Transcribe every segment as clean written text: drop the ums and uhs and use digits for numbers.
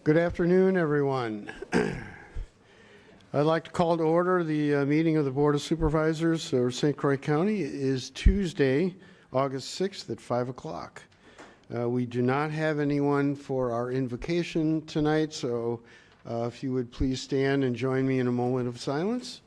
Good afternoon, everyone. I'd like to call to order the meeting of the Board of Supervisors of St. Croix County. It is Tuesday, August 6th at 5 o'clock. We do not have anyone for our invocation tonight, so if you would please stand and join me in a moment of silence.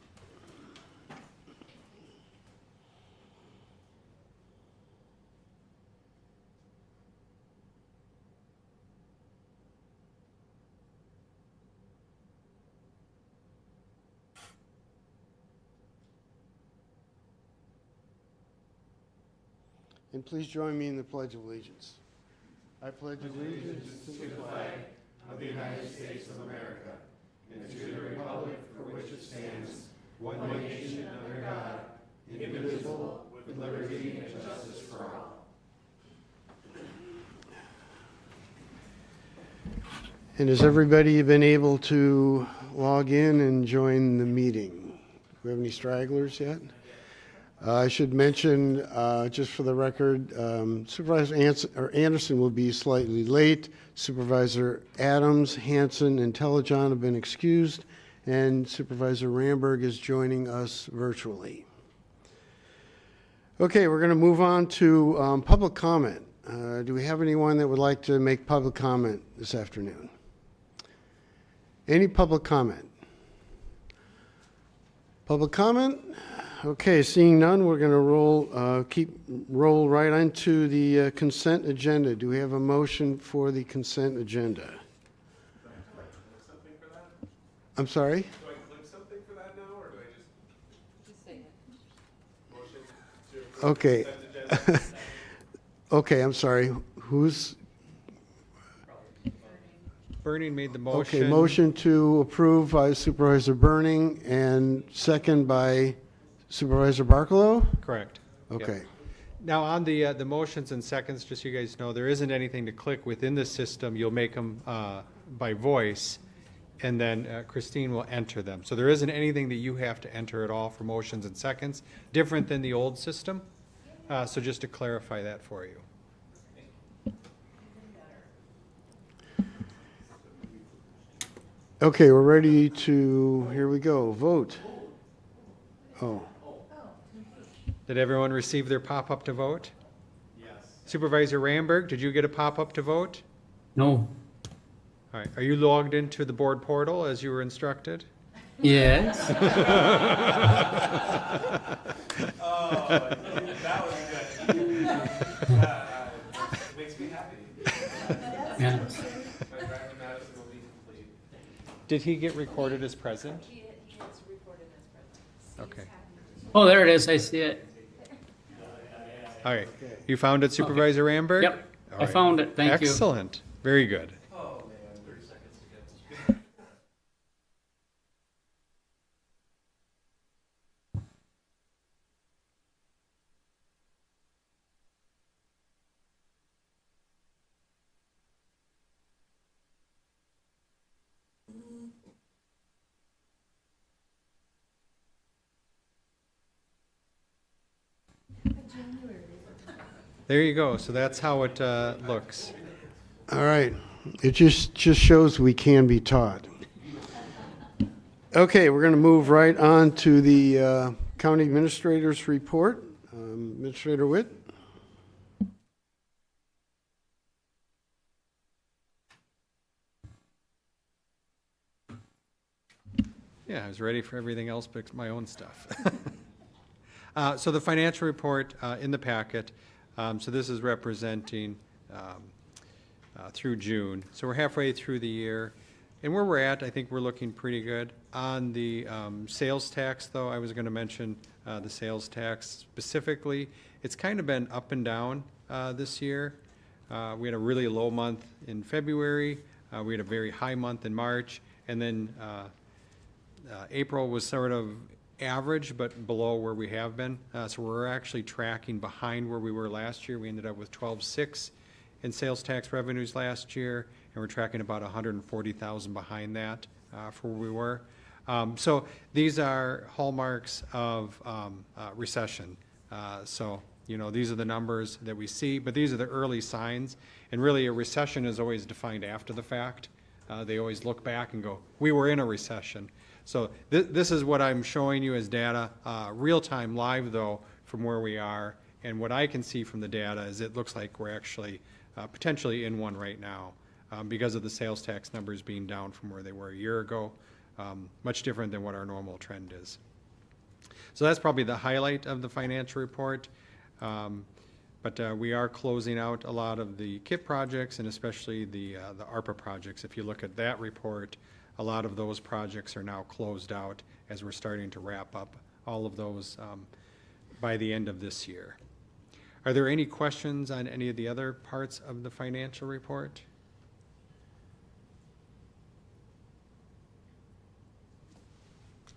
And please join me in the Pledge of Allegiance. I pledge allegiance to the flag of the United States of America and to the republic for which it stands, one nation under God, indivisible, with liberty and justice for all. And has everybody been able to log in and join the meeting? Do we have any stragglers yet? I should mention, just for the record, Supervisor Anderson will be slightly late. Supervisor Adams, Hanson, and Telejohn have been excused, and Supervisor Ramberg is joining us virtually. Okay, we're going to move on to public comment. Do we have anyone that would like to make public comment this afternoon? Any public comment? Public comment? Okay, seeing none, we're going to roll right onto the consent agenda. Do we have a motion for the consent agenda? Do I click something for that? I'm sorry? Do I click something for that now, or do I just say it? Motion to approve Okay. the consent agenda? Okay, I'm sorry. Who's? Burning made the motion. Okay, motion to approve by Supervisor Burning and second by Supervisor Barkalow? Correct. Okay. Yep. Now on the motions and seconds, just so you guys know, there isn't anything to click within the system. You'll make them by voice, and then Christine will enter them. So there isn't anything that you have to enter at all for motions and seconds, different than the old system. So just to clarify that for you. Okay, we're ready to, here we go, vote. Oh. Did everyone receive their pop-up to vote? Yes. Supervisor Ramberg, did you get a pop-up to vote? No. All right. Are you logged into the board portal as you were instructed? Yes. Oh, that was good. Makes me happy. Yeah. My drive to Madison will be complete. Did he get recorded as present? He is recorded as present. Okay. Oh, there it is. I see it. All right. You found it, Supervisor Ramberg? Yep. All I right. found it. Thank you. Excellent. Very good. Oh, man, 30 seconds to get. There you go. So that's how it looks. All right. It just shows we can be taught. Okay, we're going to move right on to the County Administrator's report. Administrator Witt. Yeah, I was ready for everything else but my own stuff. So the financial report in the packet. So this is representing through June. So we're halfway through the year. And where we're at, I think we're looking pretty good. On the sales tax, though, I was going to mention the sales tax specifically. It's kind of been up and down this year. We had a really low month in February. We had a very high month in March. And then April was sort of average, but below where we have been. So we're actually tracking behind where we were last year. We ended up with 12.6 in sales tax revenues last year, and we're tracking about 140,000 behind that for where we were. So these are hallmarks of recession. So, you know, these are the numbers that we see, but these are the early signs. And really, a recession is always defined after the fact. they always look back and go, we were in a recession. So this is what I'm showing you as data, real-time live though, from where we are. And what I can see from the data is it looks like we're actually potentially in one right now because of the sales tax numbers being down from where they were a year ago, much different than what our normal trend is. So that's probably the highlight of the financial report. But we are closing out a lot of the KIP projects and especially the ARPA projects. If you look at that report, a lot of those projects are now closed out as we're starting to wrap up all of those by the end of this year. Are there any questions on any of the other parts of the financial report?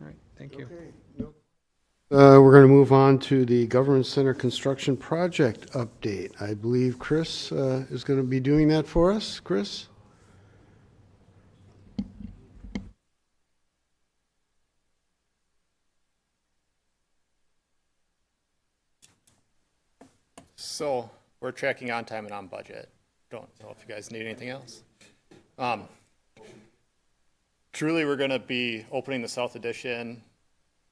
All right, thank you. Okay. Nope. We're going to move on to the Government Center construction project update. I believe Chris is going to be doing that for us. Chris? So we're tracking on time and on budget. Don't know if you guys need anything else. Truly, we're going to be opening the South Addition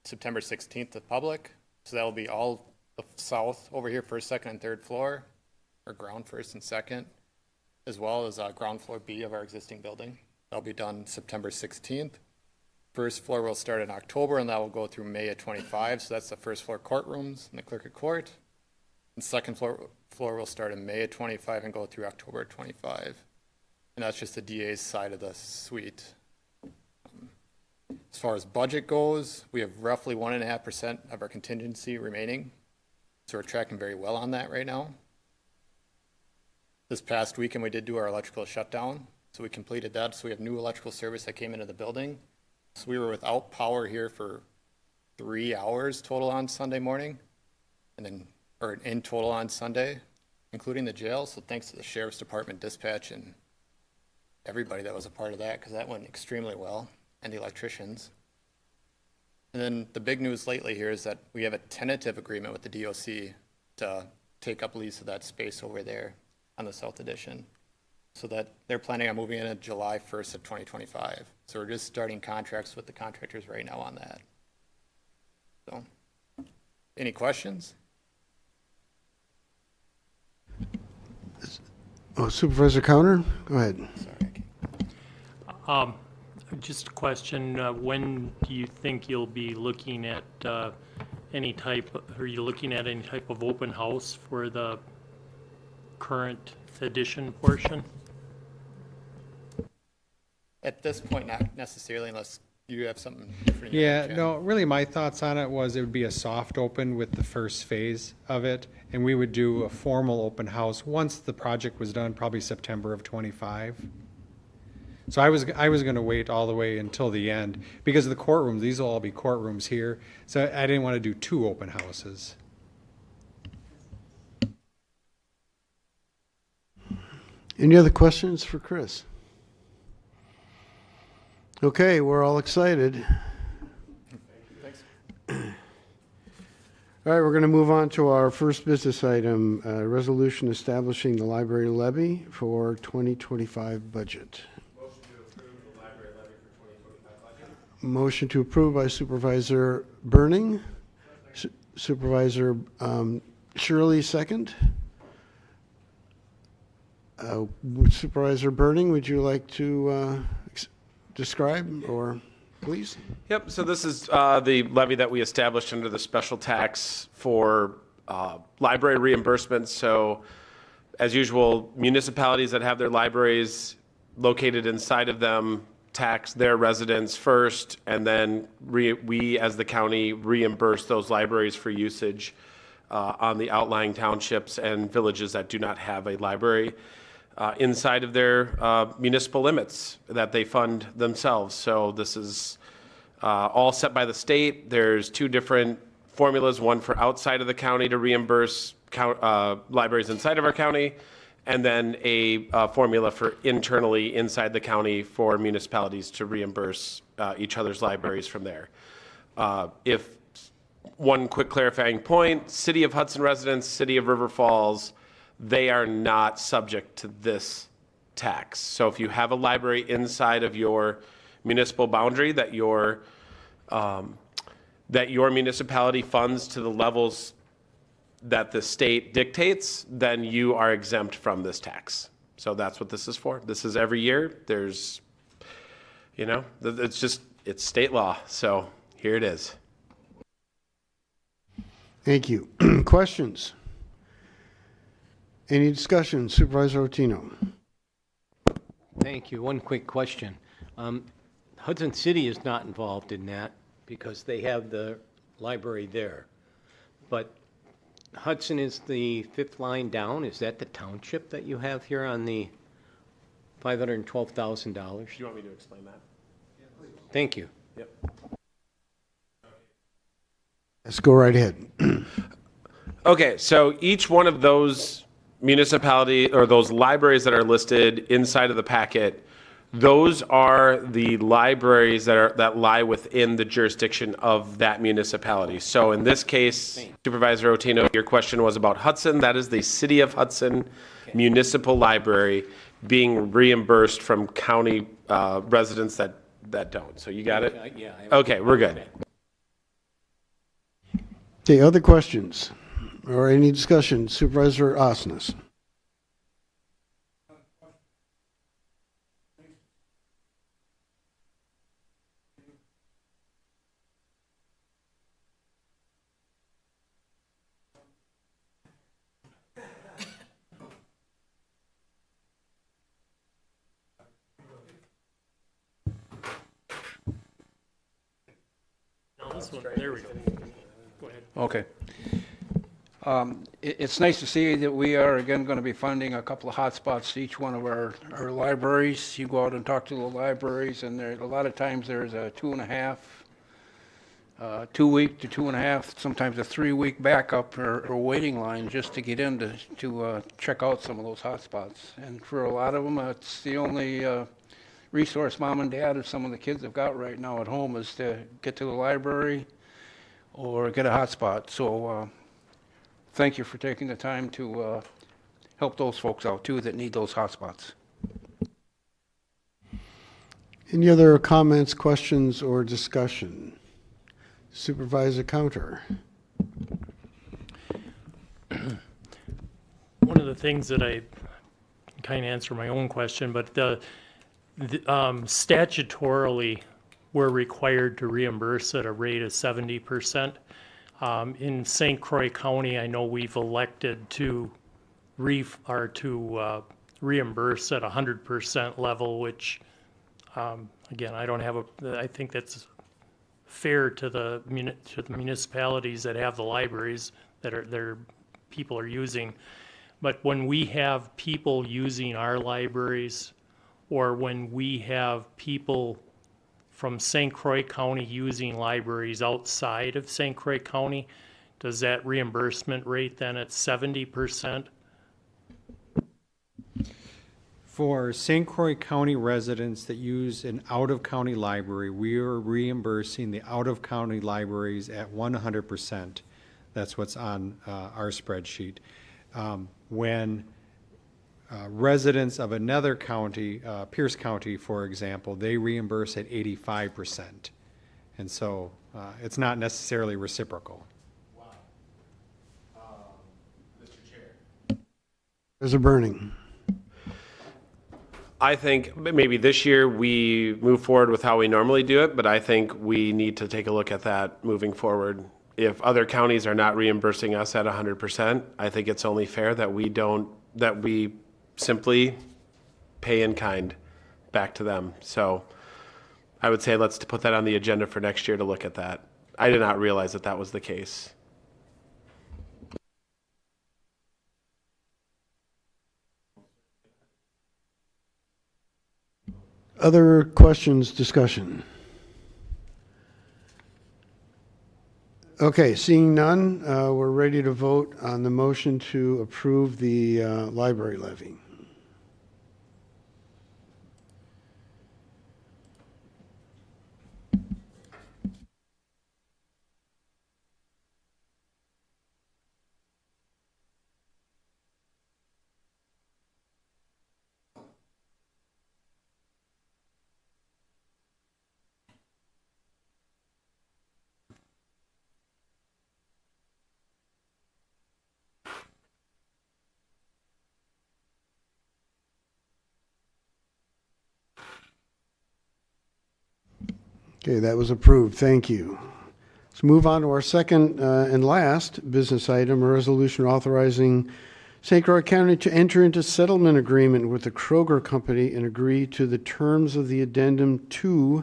September 16th to the public. So that will be all the south over here, first, second, and third floor, or ground first and second, as well as ground floor B of our existing building. That'll be done September 16th. First floor will start in October, and that will go through May of 25. So that's the first floor courtrooms and the clerk of court. And second floor will start in May of 25 and go through October of 25. And that's just the DA's side of the suite. As far as budget goes, we have roughly 1.5% of our contingency remaining. So we're tracking very well on that right now. This past weekend, we did do our electrical shutdown. So we completed that. So we have new electrical service that came into the building. So we were without power here for 3 hours total on Sunday morning. And then or in total on Sunday, including the jail. So thanks to the Sheriff's Department, dispatch, and everybody that was a part of that, because that went extremely well, and the electricians. And then the big news lately here is that we have a tentative agreement with the DOC to take up lease of that space over there on the South Addition. So that they're planning on moving in on July 1st of 2025. So we're just starting contracts with the contractors right now on that. So, any questions? Oh, Supervisor Counter, go ahead. Sorry. Just a question, when do you think you'll be looking at are you looking at any type of open house for the current addition portion? At this point, not necessarily, unless you have something different. Yeah, no, really my thoughts on it was it would be a soft open with the first phase of it, and we would do a formal open house once the project was done, probably September of 25. So I was going to wait all the way until the end because of the courtrooms. These will all be courtrooms here, so I didn't want to do 2 open houses. Any other questions for Chris? Okay, we're all excited. Thanks. All right, we're going to move on to our first business item, resolution establishing the library levy for 2025 budget. Motion to approve by Supervisor Burning. Supervisor Shirley, second. Supervisor Burning, would you like to describe, or please? Yep, so this is the levy that we established under the special tax for library reimbursements. So as usual, municipalities that have their libraries located inside of them tax their residents first, and then we as the county reimburse those libraries for usage on the outlying townships and villages that do not have a library inside of their municipal limits that they fund themselves. So this is all set by the state. There's 2 different formulas, one for outside of the county to reimburse libraries inside of our county, and then a formula for internally inside the county for municipalities to reimburse each other's libraries from there. If one quick clarifying point, City of Hudson residents, City of River Falls, they are not subject to this tax. So if you have a library inside of your municipal boundary that your municipality funds to the levels that the state dictates, then you are exempt from this tax. So that's what this is for. This is every year. There's, it's state law. So here it is. Thank you. Questions? Any discussion? Supervisor Rotino. Thank you. One quick question. Hudson City is not involved in that because they have the library there. But Hudson is the fifth line down. Is that the township that you have here on the $512,000? Do you want me to explain that? Thank you. Yep. Let's go right ahead. Okay, so each one of those municipality or those libraries that are listed inside of the packet, those are the libraries that lie within the jurisdiction of that municipality. So in this case, Supervisor Otino, your question was about Hudson. That is the City of Hudson Municipal Library being reimbursed from county residents that don't. So you got it? Yeah. Okay, we're good. Okay, other questions or any discussion? Supervisor Osnes. No, this one, there we go. Go ahead. Okay. It's nice to see that we are again going to be funding a couple of hotspots to each one of our libraries. You go out and talk to the libraries, and there a lot of times there's a 2-week to 2.5, sometimes a 3-week backup or waiting line just to get in to check out some of those hotspots. And for a lot of them, it's the only resource mom and dad or some of the kids have got right now at home is to get to the library or get a hotspot. So thank you for taking the time to help those folks out too that need those hotspots. Any other comments, questions, or discussion? Supervisor Counter. One of the things that I kind of answer my own question, but statutorily, we're required to reimburse at a rate of 70%. In St. Croix County, I know we've elected to reimburse at 100% level, which, again, I think that's fair to the municipalities that have the libraries that their people are using. But when we have people using our libraries, or when we have people from St. Croix County using libraries outside of St. Croix County, does that reimbursement rate then at 70%? For St. Croix County residents that use an out-of-county library, we are reimbursing the out-of-county libraries at 100%. That's what's on our spreadsheet. When residents of another county, Pierce County, for example, they reimburse at 85%. And so it's not necessarily reciprocal. Mr. Chair. There's a burning. I think maybe this year we move forward with how we normally do it, but I think we need to take a look at that moving forward. If other counties are not reimbursing us at 100%, I think it's only fair that we simply pay in kind back to them. So I would say let's put that on the agenda for next year to look at that. I did not realize that that was the case. Other questions, discussion? Okay, seeing none, we're ready to vote on the motion to approve the library levy. Okay, that was approved. Thank you. Let's move on to our second and last business item, a resolution authorizing St. Croix County to enter into settlement agreement with the Kroger Company and agree to the terms of the addendum 2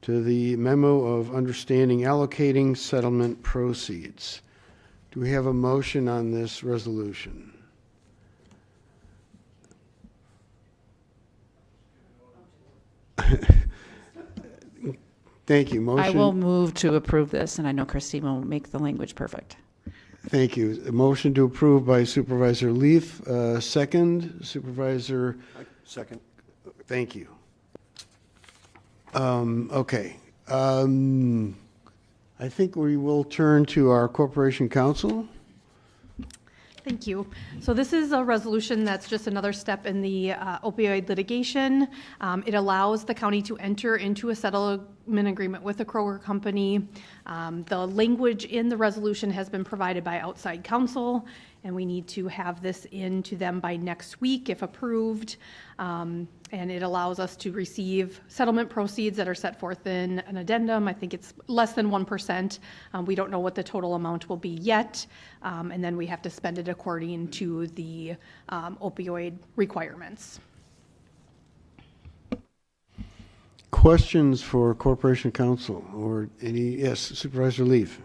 to the memo of understanding allocating settlement proceeds. Do we have a motion on this resolution? Thank you. Motion. I will move to approve this, and I know Christine will make the language perfect. Thank you. A motion to approve by Supervisor Leaf. Second, Supervisor. Second. Thank you. Okay. I think we will turn to our Corporation Counsel. Thank you. So this is a resolution that's just another step in the opioid litigation. It allows the county to enter into a settlement agreement with the Kroger Company. The language in the resolution has been provided by outside counsel, and we need to have this in to them by next week if approved. And it allows us to receive settlement proceeds that are set forth in an addendum. I think it's less than 1%. We don't know what the total amount will be yet. And then we have to spend it according to the opioid requirements. Questions for Corporation Counsel or any? Yes, Supervisor Leaf.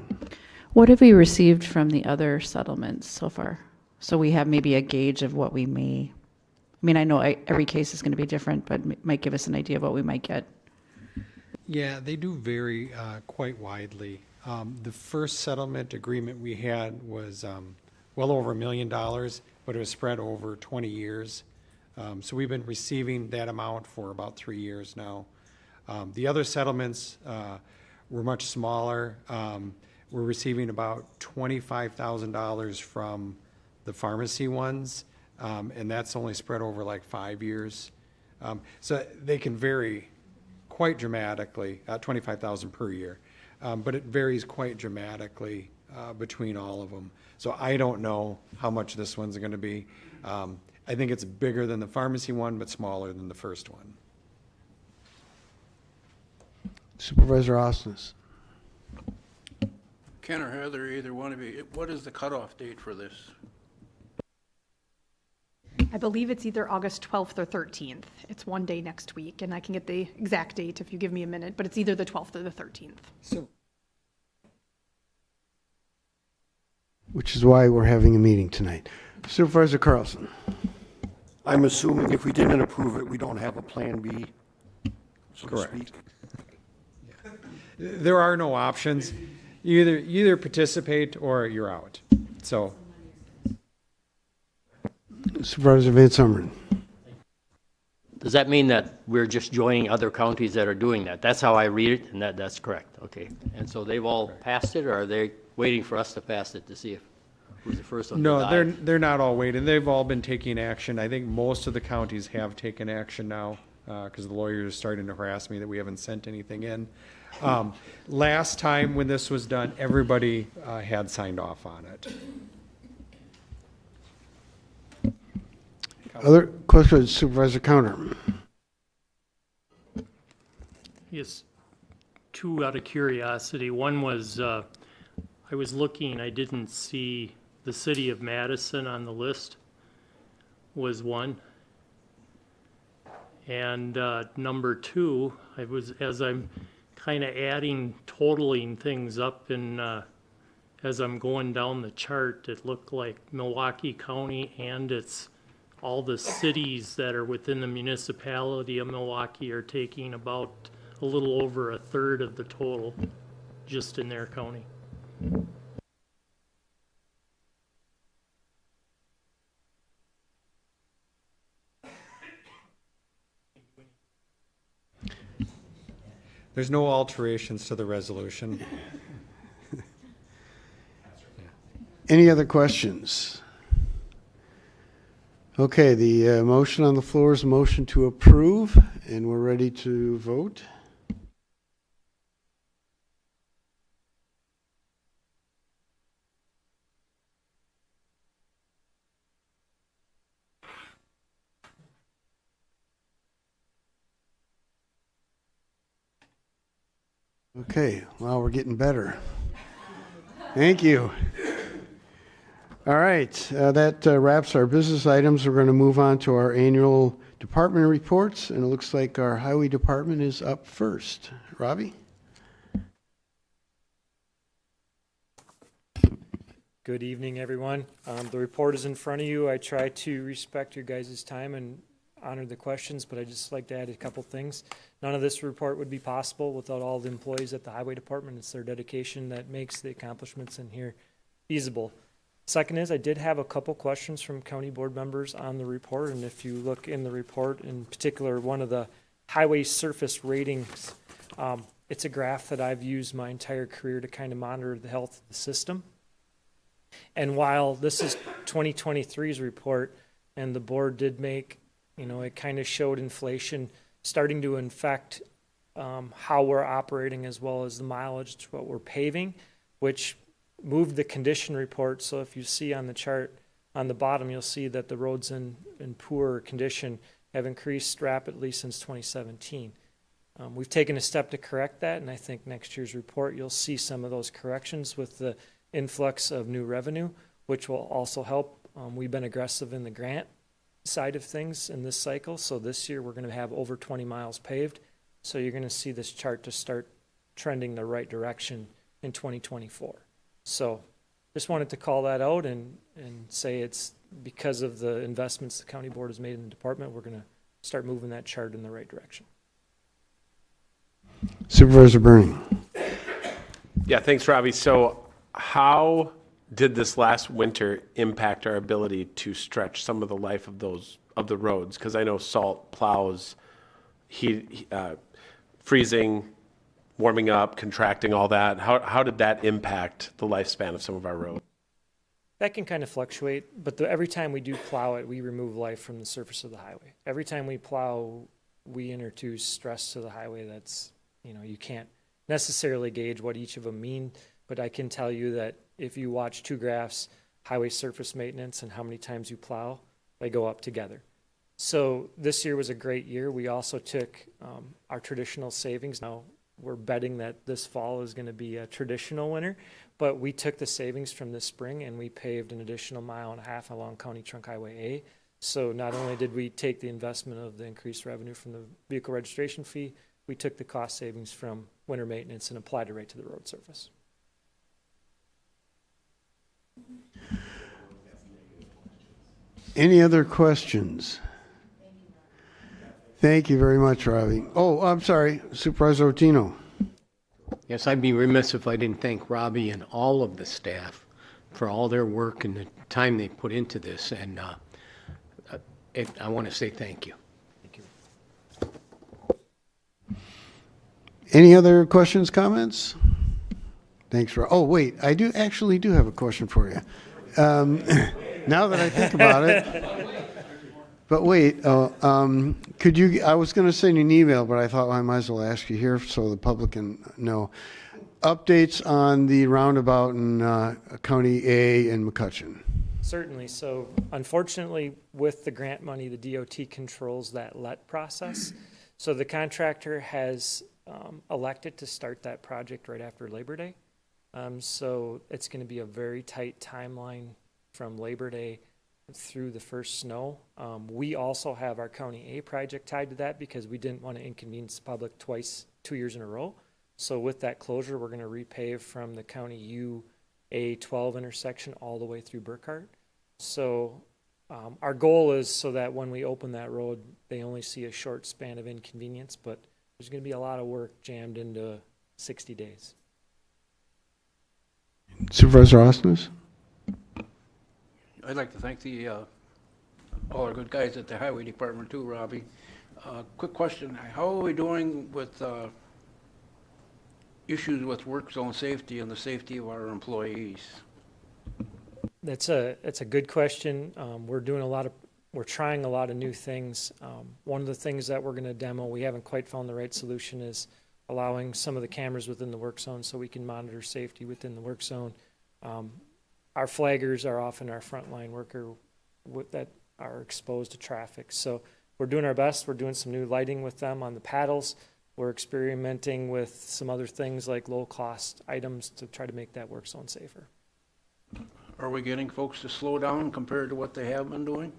What have we received from the other settlements so far? So we have maybe a gauge of what we may, I mean, I know every case is going to be different, but it might give us an idea of what we might get. Yeah, they do vary quite widely. The first settlement agreement we had was well over $1 million, but it was spread over 20 years. So we've been receiving that amount for about 3 years now. The other settlements were much smaller. We're receiving about $25,000 from the pharmacy ones, and that's only spread over like 5 years. So they can vary quite dramatically, $25,000 per year, but it varies quite dramatically between all of them. So I don't know how much this one's going to be. I think it's bigger than the pharmacy one, but smaller than the first one. Supervisor Osnes. Ken or Heather, either one of you, what is the cutoff date for this? I believe it's either August 12th or 13th. It's one day next week, and I can get the exact date if you give me a minute, but it's either the 12th or the 13th. So, Which is why we're having a meeting tonight. Supervisor Carlson. I'm assuming if we didn't approve it, we don't have a plan B, so to Correct. speak. there are no options. You either participate or you're out. So Supervisor Van Summeren. Does that mean that we're just joining other counties that are doing that? That's how I read it, and that's correct, okay. And so they've all passed it, or are they waiting for us to pass it to see if who's the first one to no, dive? they're not all waiting. They've all been taking action. I think most of the counties have taken action now because the lawyers are starting to harass me that we haven't sent anything in. Last time when this was done, everybody had signed off on it. Other questions, Supervisor Counter? Yes, two out of curiosity. One was, I was looking, I didn't see the city of Madison on the list was one. And number two, as I'm kind of totaling things up and as I'm going down the chart, it looked like Milwaukee County and all the cities that are within the municipality of Milwaukee are taking about a little over a third of the total just in their county. There's no alterations to the resolution. Any other questions? Okay, the motion on the floor is a motion to approve, and we're ready to vote. Okay, well, we're getting better. Thank you. All right, that wraps our business items. We're going to move on to our annual department reports, and it looks like our highway department is up first. Robbie? Good evening, everyone. The report is in front of you. I try to respect your guys' time and honor the questions, but I'd just like to add a couple things. None of this report would be possible without all the employees at the highway department. It's their dedication that makes the accomplishments in here feasible. Second is, I did have a couple questions from county board members on the report, and if you look in the report, in particular, one of the highway surface ratings, it's a graph that I've used my entire career to kind of monitor the health of the system. And while this is 2023's report, and the board did make, it kind of showed inflation starting to infect how we're operating as well as the mileage to what we're paving, which moved the condition report. So if you see on the chart on the bottom, you'll see that the roads in poor condition have increased rapidly since 2017. We've taken a step to correct that, and I think next year's report you'll see some of those corrections with the influx of new revenue, which will also help. We've been aggressive in the grant side of things in this cycle, so this year we're going to have over 20 miles paved, so you're going to see this chart to start trending the right direction in 2024. So just wanted to call that out and say it's because of the investments the county board has made in the department, we're going to start moving that chart in the right direction. Supervisor Burning. Yeah, thanks, Robbie. So how did this last winter impact our ability to stretch some of the life of the roads? Because I know salt, plows, heat, freezing, warming up, contracting, all that. How did that impact the lifespan of some of our roads? That can kind of fluctuate, but every time we do plow it, we remove life from the surface of the highway. Every time we plow, we introduce stress to the highway. That's, you can't necessarily gauge what each of them mean, but I can tell you that if you watch two graphs, highway surface maintenance and how many times you plow, they go up together. So this year was a great year. We also took our traditional savings. Now we're betting that this fall is going to be a traditional winter, but we took the savings from this spring and we paved an additional 1.5 miles along County Trunk Highway A. So not only did we take the investment of the increased revenue from the vehicle registration fee, we took the cost savings from winter maintenance and applied it right to the road surface. Any other questions? Thank you very much, Robbie. Oh, I'm sorry, Supervisor Otino. Yes, I'd be remiss if I didn't thank Robbie and all of the staff for all their work and the time they put into this, and I want to say thank you. Thank you. Any other questions, comments? Thanks, Rob. Oh, wait, I do have a question for you. Now that I think about it. But wait, could you, I was going to send you an email, but I thought I might as well ask you here so the public can know. Updates on the roundabout in County A in McCutcheon. Certainly. So unfortunately, with the grant money, the DOT controls that LET process. So the contractor has elected to start that project right after Labor Day. So it's going to be a very tight timeline from Labor Day through the first snow. We also have our County A project tied to that because we didn't want to inconvenience the public twice, 2 years in a row. So with that closure, we're going to repave from the County U A12 intersection all the way through Burkhart. So our goal is so that when we open that road, they only see a short span of inconvenience, but there's going to be a lot of work jammed into 60 days. Supervisor Osnes? I'd like to thank all our good guys at the Highway Department too, Robbie. Quick question, how are we doing with issues with work zone safety and the safety of our employees? That's a good question. We're trying a lot of new things. One of the things that we're going to demo, we haven't quite found the right solution, is allowing some of the cameras within the work zone so we can monitor safety within the work zone. Our flaggers are often our frontline worker that are exposed to traffic. So we're doing our best. We're doing some new lighting with them on the paddles. we're experimenting with some other things like low-cost items to try to make that work zone safer. Are we getting folks to slow down compared to what they have been doing?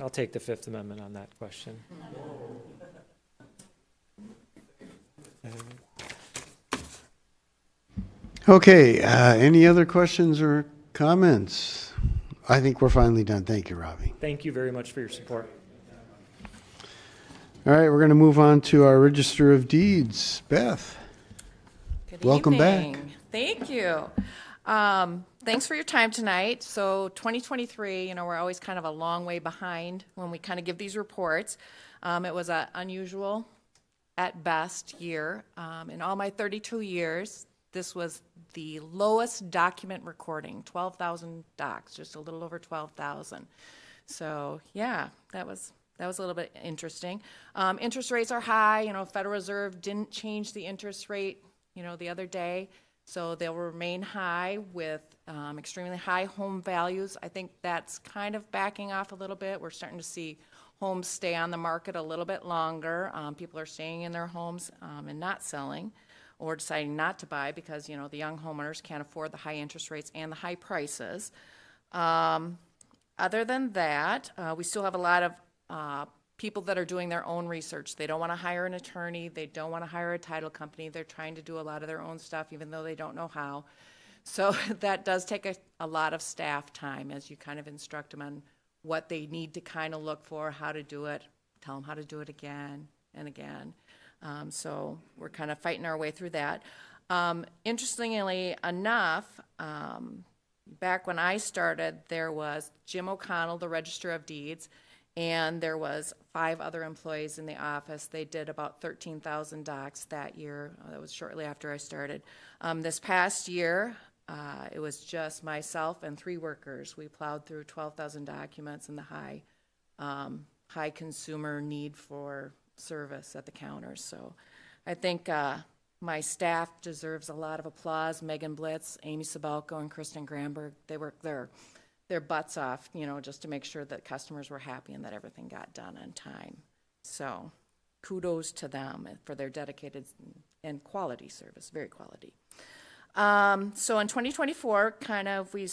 I'll take the Fifth Amendment on that question. Okay, any other questions or comments? I think we're finally done. Thank you, Robbie. Thank you very much for your support. All right, we're going to move on to our Register of Deeds. Beth, Good welcome evening. back. Thank you. Thanks for your time tonight. So 2023, you know, we're always kind of a long way behind when we kind of give these reports. It was an unusual, at best, year. In all my 32 years, this was the lowest document recording, 12,000 docs, just a little over 12,000. So yeah, that was a little bit interesting. Interest rates are high. You know, Federal Reserve didn't change the interest rate, you know, the other day. So they'll remain high with extremely high home values. I think that's kind of backing off a little bit. We're starting to see homes stay on the market a little bit longer. People are staying in their homes and not selling or deciding not to buy because, you know, the young homeowners can't afford the high interest rates and the high prices. Other than that, we still have a lot of people that are doing their own research. They don't want to hire an attorney. They don't want to hire a title company. They're trying to do a lot of their own stuff, even though they don't know how. So that does take a lot of staff time as you kind of instruct them on what they need to kind of look for, how to do it, tell them how to do it again and again. So we're kind of fighting our way through that. Interestingly enough, back when I started, there was Jim O'Connell, the Register of Deeds, and there was 5 other employees in the office. They did about 13,000 docs that year. That was shortly after I started. This past year, it was just myself and 3 workers. We plowed through 12,000 documents and the high consumer need for service at the counters. So I think my staff deserves a lot of applause. Megan Blitz, Amy Sabelko, and Kristen Gramberg, they worked their butts off, you know, just to make sure that customers were happy and that everything got done on time. So kudos to them for their dedicated and quality service, very quality. So in 2024, we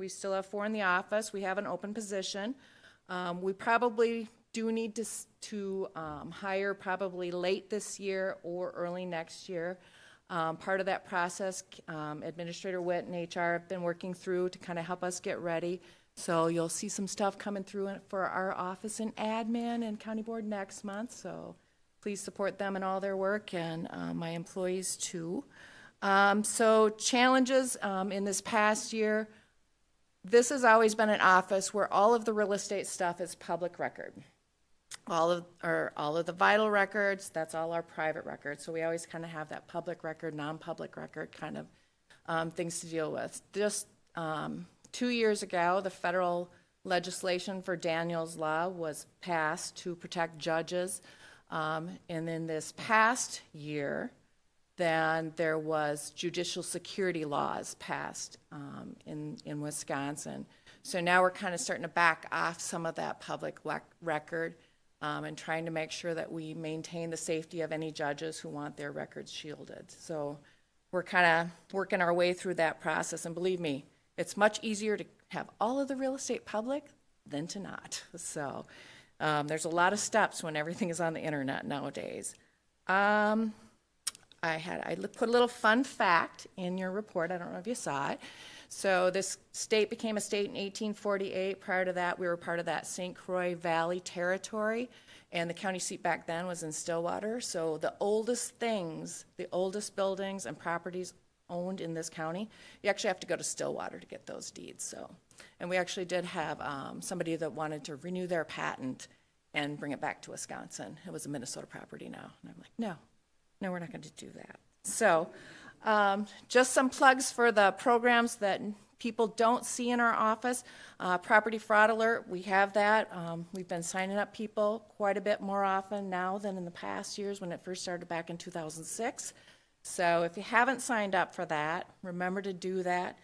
still have 4 in the office. We have an open position. We probably do need to hire probably late this year or early next year. Part of that process, Administrator Witt and HR have been working through to kind of help us get ready. So you'll see some stuff coming through for our office and admin and county board next month. So please support them in all their work and my employees too. So challenges in this past year, this has always been an office where all of the real estate stuff is public record. All of the vital records, that's all our private records. So we always kind of have that public record, non-public record kind of things to deal with. Just 2 years ago, the federal legislation for Daniel's Law was passed to protect judges. And then this past year, then there was judicial security laws passed in Wisconsin. So now we're kind of starting to back off some of that public record and trying to make sure that we maintain the safety of any judges who want their records shielded. So we're kind of working our way through that process. And believe me, it's much easier to have all of the real estate public than to not. So there's a lot of steps when everything is on the internet nowadays. I put a little fun fact in your report. I don't know if you saw it. So this state became a state in 1848. Prior to that, we were part of that St. Croix Valley territory, and the county seat back then was in Stillwater. So the oldest things, the oldest buildings and properties owned in this county, you actually have to go to Stillwater to get those deeds. So, and we actually did have somebody that wanted to renew their patent and bring it back to Wisconsin. It was a Minnesota property now. And I'm like, no, we're not going to do that. So just some plugs for the programs that people don't see in our office. Property fraud alert, we have that. We've been signing up people quite a bit more often now than in the past years when it first started back in 2006. So if you haven't signed up for that, remember to do that.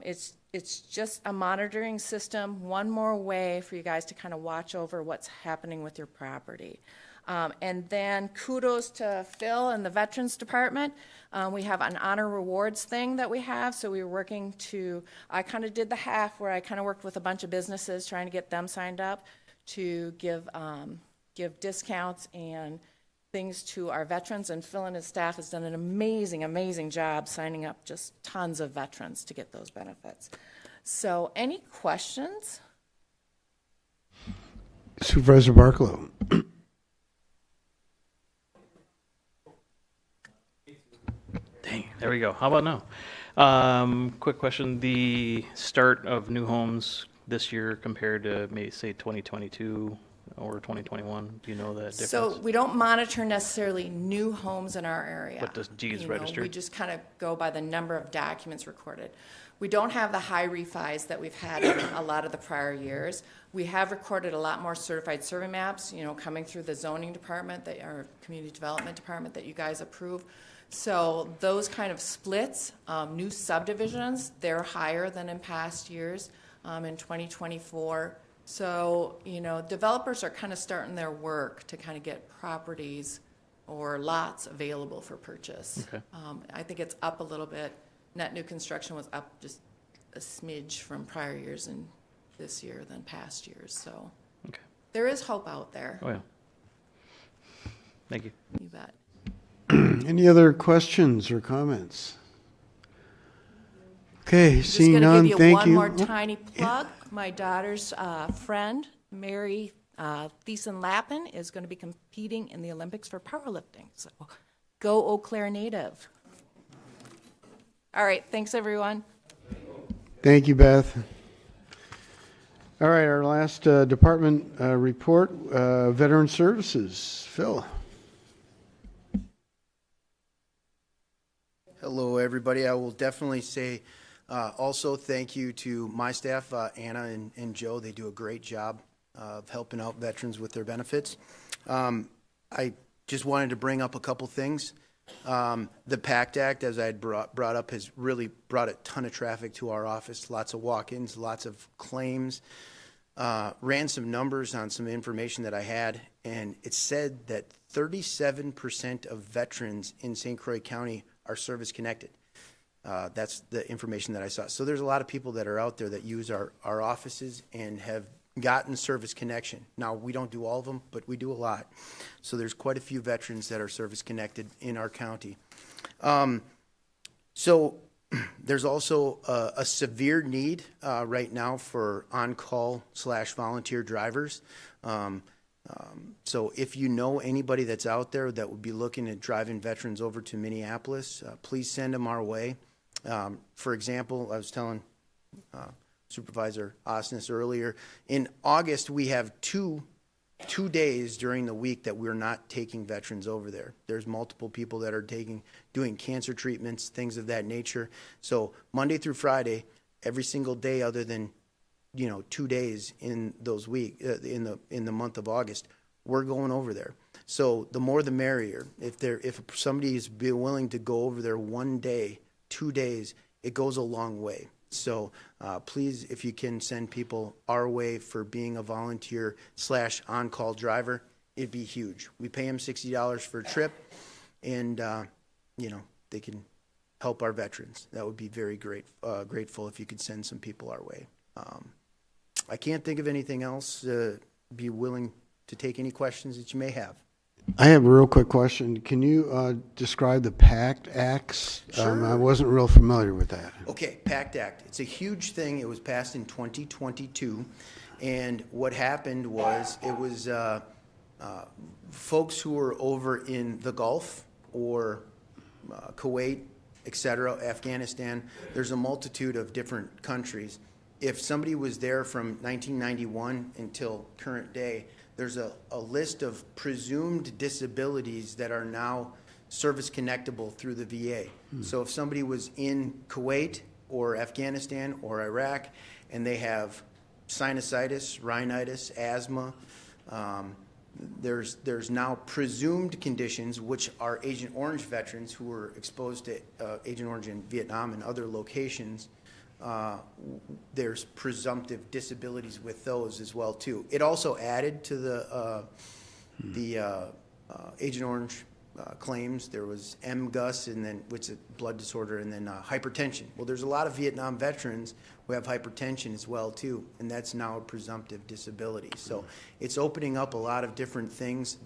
It's it's just a monitoring system, one more way for you guys to kind of watch over what's happening with your property. And then kudos to Phil and the Veterans Department. We have an honor rewards thing that we have, so we were working to, I kind of did the half where I kind of worked with a bunch of businesses trying to get them signed up to give discounts and things to our veterans, and Phil and his staff has done an amazing, amazing job signing up just tons of veterans to get those benefits. So any questions? Supervisor Barkalow. Dang, there we go. How about now? Quick question. The start of new homes this year compared to maybe say 2022 or 2021, do you know that difference? So we don't monitor necessarily new homes in our area. What does G's You know, register? We just kind of go by the number of documents recorded. We don't have the high refis that we've had in a lot of the prior years. We have recorded a lot more certified survey maps, you know, coming through the zoning department, our community development department that you guys approve. So those kind of splits, new subdivisions, they're higher than in past years in 2024. So, you know, developers are kind of starting their work to kind of get properties or lots available for purchase. Okay. I think it's up a little bit. Net new construction was up just a smidge from prior years and this year than past years. So okay. There is hope out there. Oh, yeah. Thank you. You bet. Any other questions or comments? Okay, seeing Just none, going to give you thank one you. more tiny plug. My daughter's friend, Mary Thiessen Lappin, is going to be competing in the Olympics for powerlifting. So go Eau Claire native. All right, thanks everyone. Thank you, Beth. All right, our last department report, Veteran Services. Phil. Hello, everybody. I will definitely say also thank you to my staff, Anna and Joe. They do a great job of helping out veterans with their benefits. I just wanted to bring up a couple things. The PACT Act, as I had brought up, has really brought a ton of traffic to our office, lots of walk-ins, lots of claims. Ran some numbers on some information that I had, and it said that 37% of veterans in St. Croix County are service connected. That's the information that I saw. So there's a lot of people that are out there that use our offices and have gotten service connection. Now, we don't do all of them, but we do a lot. So there's quite a few veterans that are service connected in our county. So there's also a severe need right now for on-call / volunteer drivers. So if you know anybody that's out there that would be looking at driving veterans over to Minneapolis, please send them our way. For example, I was telling Supervisor Osnes earlier, in August we have two days during the week that we're not taking veterans over there. There's multiple people that are doing cancer treatments, things of that nature. So Monday through Friday, every single day other than 2 days in those in the month of August, we're going over there. So the more the merrier. If somebody is willing to go over there 1 day, 2 days, it goes a long way. So please, if you can send people our way for being a volunteer / on-call driver, it'd be huge. We pay them $60 for a trip, and they can help our veterans. That would be very grateful if you could send some people our way. I can't think of anything else. Be willing to take any questions that you may have. I have a real quick question. Can you describe the PACT Acts? Sure. I wasn't real familiar with that. Okay, PACT Act. It's a huge thing. It was passed in 2022. And what happened was it was folks who were over in the Gulf or Kuwait, etc., Afghanistan. There's a multitude of different countries. If somebody was there from 1991 until current day, there's a list of presumed disabilities that are now service connectable through the VA. So if somebody was in Kuwait or Afghanistan or Iraq and they have sinusitis, rhinitis, asthma, there's now presumed conditions which are Agent Orange veterans who were exposed to Agent Orange in Vietnam and other locations there's presumptive disabilities with those as well too. It also added to the Agent Orange claims. There was MGUS, and then which is blood disorder, and then hypertension. Well, there's a lot of Vietnam veterans who have hypertension as well too, and that's now a presumptive disability. So it's opening up a lot of different things,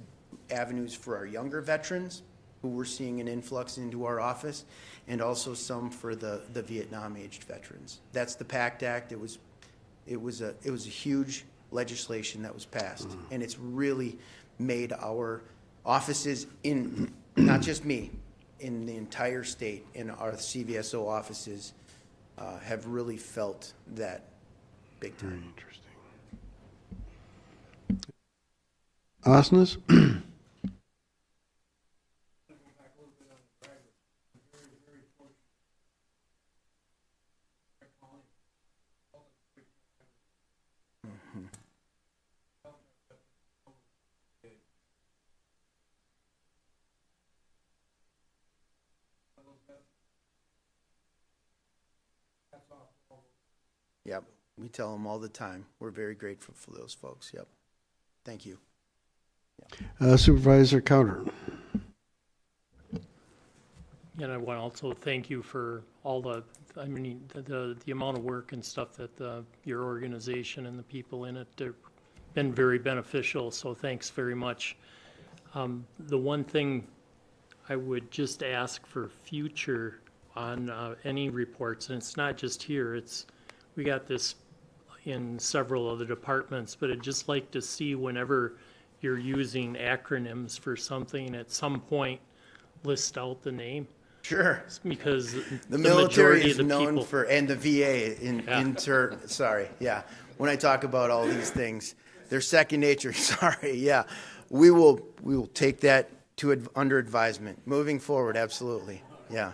avenues for our younger veterans who we're seeing an influx into our office, and also some for the Vietnam-aged veterans. That's the PACT Act. It was a huge legislation that was passed, and it's really made our offices in, not just me, in the entire state, and our CVSO offices have really felt that big time. Interesting. Osnes? Yep, we tell them all the time. We're very grateful for those folks. Yep. Thank you. Supervisor Cowder. And I want to also thank you for all the amount of work and stuff that your organization and the people in it have been very beneficial, so thanks very much. The one thing I would just ask for future on any reports, and it's not just here, we got this in several of the departments, but I'd just like to see whenever you're using acronyms for something, at some point, list out the name. Sure. Because the military is of the known people, for, and the VA sorry, yeah. When I talk about all these things, they're second nature. Sorry, yeah. We will take that to under advisement moving forward. Absolutely, yeah.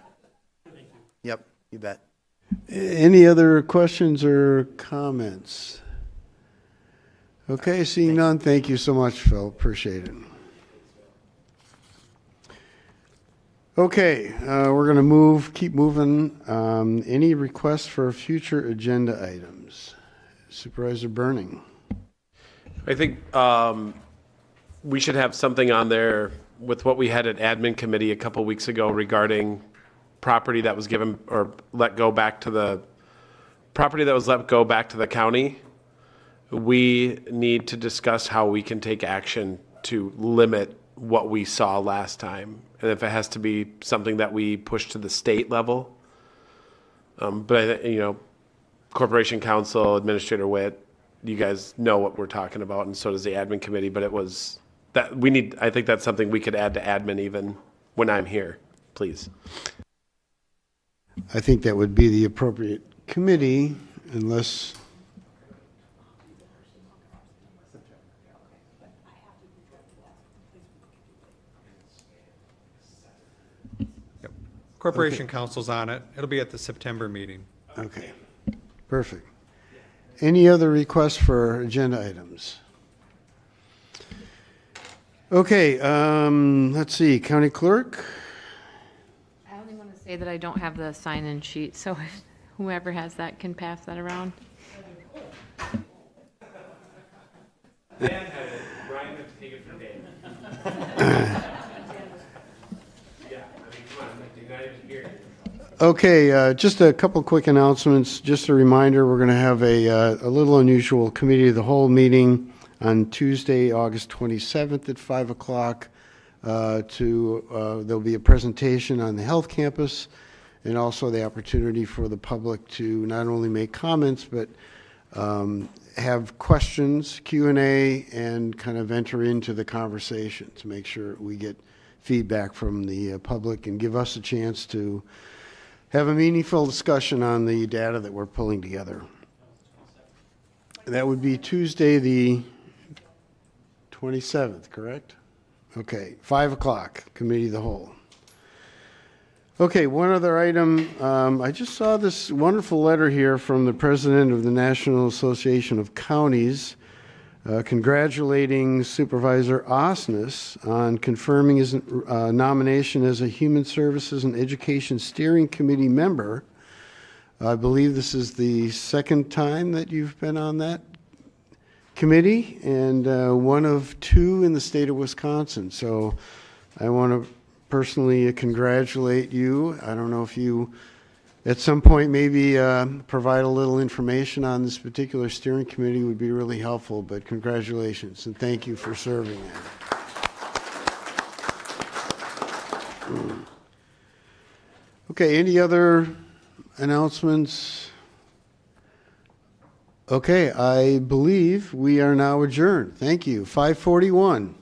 Yep, you bet. Any other questions or comments? Okay, seeing none, thank you so much, Phil. Appreciate it. Okay, we're going to keep moving. Any requests for future agenda items? Supervisor Burning. I think we should have something on there with what we had at admin committee a couple weeks ago regarding property that was given or let go back to the county. We need to discuss how we can take action to limit what we saw last time, and if it has to be something that we push to the state level. But Corporation Counsel, Administrator Witt, you guys know what we're talking about, and so does the admin committee. But I think that's something we could add to admin even when I'm here, please. I think that would be the appropriate committee, unless. Yep. Corporation Council's on it. It'll be at the September meeting. Okay, perfect. Any other requests for agenda items? Okay, let's see, County Clerk. I only want to say that I don't have the sign-in sheet, so if whoever has that can pass that around. Dan has it. Ryan has to take it from Dave. Come on, you're not even here. Okay, just a couple quick announcements. Just a reminder, we're going to have a little unusual committee of the whole meeting on Tuesday, August 27th at 5 o'clock. There'll be a presentation on the health campus, and also the opportunity for the public to not only make comments, but have questions, Q&A, and kind of enter into the conversation to make sure we get feedback from the public and give us a chance to have a meaningful discussion on the data that we're pulling together. That would be Tuesday the 27th, correct? Okay, 5 o'clock, Committee of the Whole. Okay, one other item. I just saw this wonderful letter here from the president of the National Association of Counties congratulating Supervisor Osnes on confirming his nomination as a Human Services and Education Steering Committee member I believe this is the second time that you've been on that committee, and one of two in the state of Wisconsin. So I want to personally congratulate you. I don't know if you, at some point, maybe provide a little information on this particular steering committee would be really helpful, but congratulations, and thank you for serving there. Okay, any other announcements? Okay, I believe we are now adjourned. Thank you. 5:41.